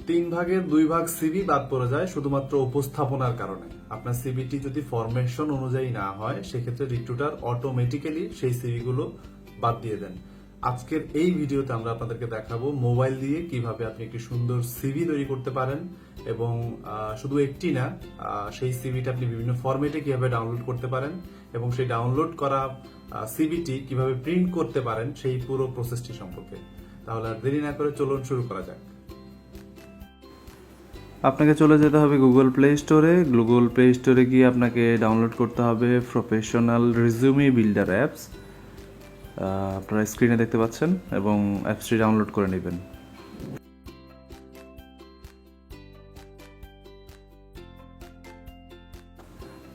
তিন ভাগের দুই ভাগ সিভি বাদ পড়ে যায় শুধুমাত্র উপস্থাপনার কারণে। আপনার সিভিটি যদি ফরমেশন অনুযায়ী না হয় সেক্ষেত্রে রিক্রুটার অটোমেটিক্যালি সেই সিভি গুলো বাদ দিয়ে দেন। আজকের এই ভিডিওতে আমরা আপনাদেরকে দেখাবো মোবাইল দিয়ে কিভাবে আপনি একটি সুন্দর সিভি তৈরি করতে পারেন এবং শুধু একটি না, সেই সিভিটা আপনি বিভিন্ন ফরম্যাটে কিভাবে ডাউনলোড করতে পারেন এবং সেই ডাউনলোড করা সিভিটি কিভাবে প্রিন্ট করতে পারেন সেই পুরো প্রসেসটি সম্পর্কে। তাহলে আর দেরি না করে চলুন শুরু করা যাক। আপনাকে চলে যেতে হবে গুগল প্লে স্টোরে। গুগল প্লে স্টোরে গিয়ে আপনাকে ডাউনলোড করতে হবে প্রফেশনাল রিজিউমি বিল্ডার অ্যাপস। আপনারা স্ক্রিনে দেখতে পাচ্ছেন এবং অ্যাপসটি ডাউনলোড করে নেবেন।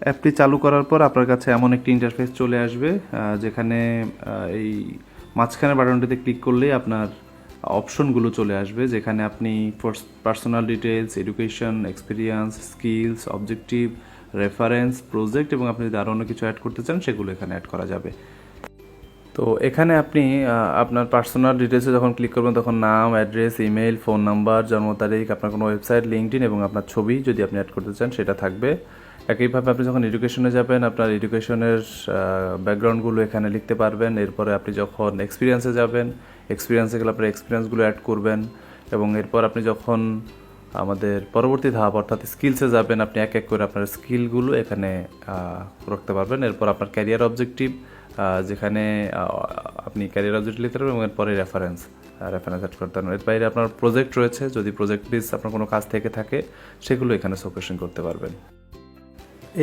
অ্যাপটি চালু করার পর আপনার কাছে এমন একটি ইন্টারফেস চলে আসবে যেখানে এই মাঝখানের বাটনটিতে ক্লিক করলেই আপনার অপশনগুলো চলে আসবে, যেখানে আপনি personal details, education, experience, skills, objective, reference, project এবং আপনি যদি আরও অন্য কিছু অ্যাড করতে চান সেগুলো এখানে অ্যাড করা যাবে। তো এখানে আপনি আপনার পার্সোনাল ডিটেলসে যখন ক্লিক করবেন তখন নাম, অ্যাড্রেস, ইমেল, ফোন নাম্বার, জন্ম তারিখ, আপনার কোনো ওয়েবসাইট, লিঙ্কডইন এবং আপনার ছবি যদি আপনি অ্যাড করতে চান সেটা থাকবে। একইভাবে আপনি যখন এডুকেশনে যাবেন আপনার এডুকেশনের ব্যাকগ্রাউন্ডগুলো এখানে লিখতে পারবেন। এরপরে আপনি যখন এক্সপিরিয়েন্সে যাবেন এক্সপিরিয়েন্সে গেলে আপনার এক্সপিরিয়েন্সগুলো অ্যাড করবেন এবং এরপর আপনি যখন আমাদের পরবর্তী ধাপ অর্থাৎ স্কিলসে যাবেন আপনি এক এক করে আপনার স্কিলগুলো এখানে রাখতে পারবেন। এরপর আপনার ক্যারিয়ার অবজেক্টিভ, যেখানে আপনি ক্যারিয়ার অবজেক্টিভ লিখতে পারবেন এবং এরপরে রেফারেন্স অ্যাড করতে পারবেন। এর বাইরে আপনার প্রজেক্ট রয়েছে, যদি প্রজেক্ট বেস আপনার কোনো কাজ থেকে থাকে সেগুলো এখানে শোকেশন করতে পারবেন।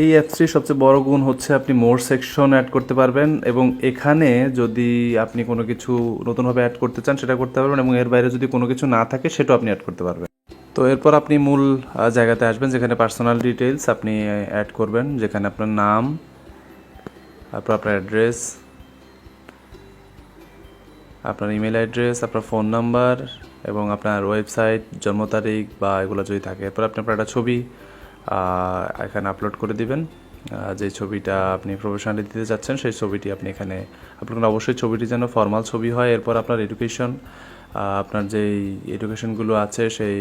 এই অ্যাপসটির সবচেয়ে বড় গুণ হচ্ছে আপনি মোর সেকশন অ্যাড করতে পারবেন এবং এখানে যদি আপনি কোনো কিছু নতুনভাবে অ্যাড করতে চান সেটা করতে পারবেন এবং এর বাইরে যদি কোনো কিছু না থাকে সেটাও আপনি অ্যাড করতে পারবেন। তো এরপর আপনি মূল জায়গাতে আসবেন যেখানে পার্সোনাল ডিটেলস আপনি অ্যাড করবেন, যেখানে আপনার নাম, তারপর আপনার অ্যাড্রেস, আপনার ইমেল অ্যাড্রেস, আপনার ফোন নাম্বার এবং আপনার ওয়েবসাইট, জন্ম তারিখ বা এগুলো যদি থাকে। এরপর আপনি আপনার একটা ছবি এখানে আপলোড করে দিবেন। যে ছবিটা আপনি প্রফেশনালি দিতে যাচ্ছেন সেই ছবিটি আপনি এখানে আপলোড করেন। অবশ্যই ছবিটি যেন ফর্মাল ছবি হয়। এরপর আপনার এডুকেশন, আপনার যেই এডুকেশনগুলো আছে সেই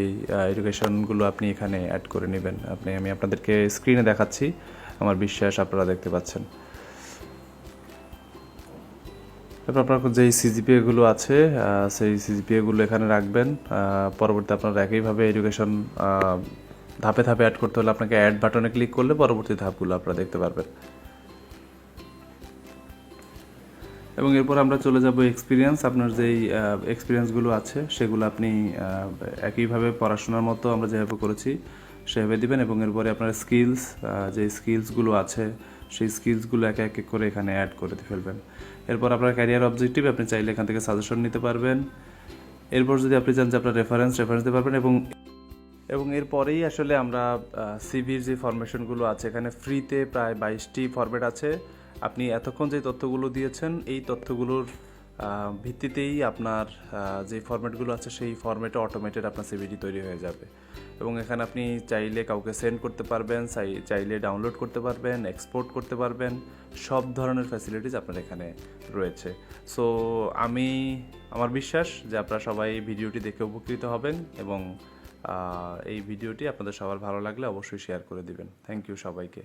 এডুকেশনগুলো আপনি এখানে অ্যাড করে নেবেন। আমি আপনাদেরকে স্ক্রিনে দেখাচ্ছি, আমার বিশ্বাস আপনারা দেখতে পাচ্ছেন। তারপর আপনার যেই সিজিপিএগুলো আছে সেই সিজিপিএগুলো এখানে রাখবেন। পরবর্তী আপনারা একইভাবে এডুকেশন ধাপে ধাপে অ্যাড করতে হলে আপনাকে অ্যাড বাটনে ক্লিক করলে পরবর্তী ধাপগুলো আপনারা দেখতে পারবেন। এবং এরপর আমরা চলে যাব এক্সপিরিয়েন্স। আপনার যেই এক্সপিরিয়েন্সগুলো আছে সেগুলো আপনি একইভাবে পড়াশোনার মতো আমরা যেভাবে করেছি সেভাবে দিবেন এবং এরপরে আপনার স্কিলস, যে স্কিলসগুলো আছে সেই স্কিলসগুলো এক এক করে এখানে অ্যাড করে ফেলবেন। এরপর আপনার ক্যারিয়ার অবজেক্টিভ আপনি চাইলে এখান থেকে সাজেশন নিতে পারবেন। এরপর যদি আপনি চান যে আপনার রেফারেন্স দিতে পারবেন এবং এরপরেই আসলে আমরা সিভির যে ফরমেশনগুলো আছে এখানে ফ্রিতে প্রায় 22টি ফরম্যাট আছে। আপনি এতক্ষণ যে তথ্যগুলো দিয়েছেন এই তথ্যগুলোর ভিত্তিতেই আপনার যে ফরম্যাটগুলো আছে সেই ফরম্যাটে অটোমেটেড আপনার সিভিটি তৈরি হয়ে যাবে এবং এখানে আপনি চাইলে কাউকে সেন্ড করতে পারবেন, চাইলে ডাউনলোড করতে পারবেন, এক্সপোর্ট করতে পারবেন, সব ধরনের ফ্যাসিলিটিস আপনার এখানে রয়েছে। সো আমার বিশ্বাস যে আপনারা সবাই ভিডিওটি দেখে উপকৃত হবেন এবং এই ভিডিওটি আপনাদের সবার ভালো লাগলে অবশ্যই শেয়ার করে দিবেন। থ্যাংক ইউ সবাইকে।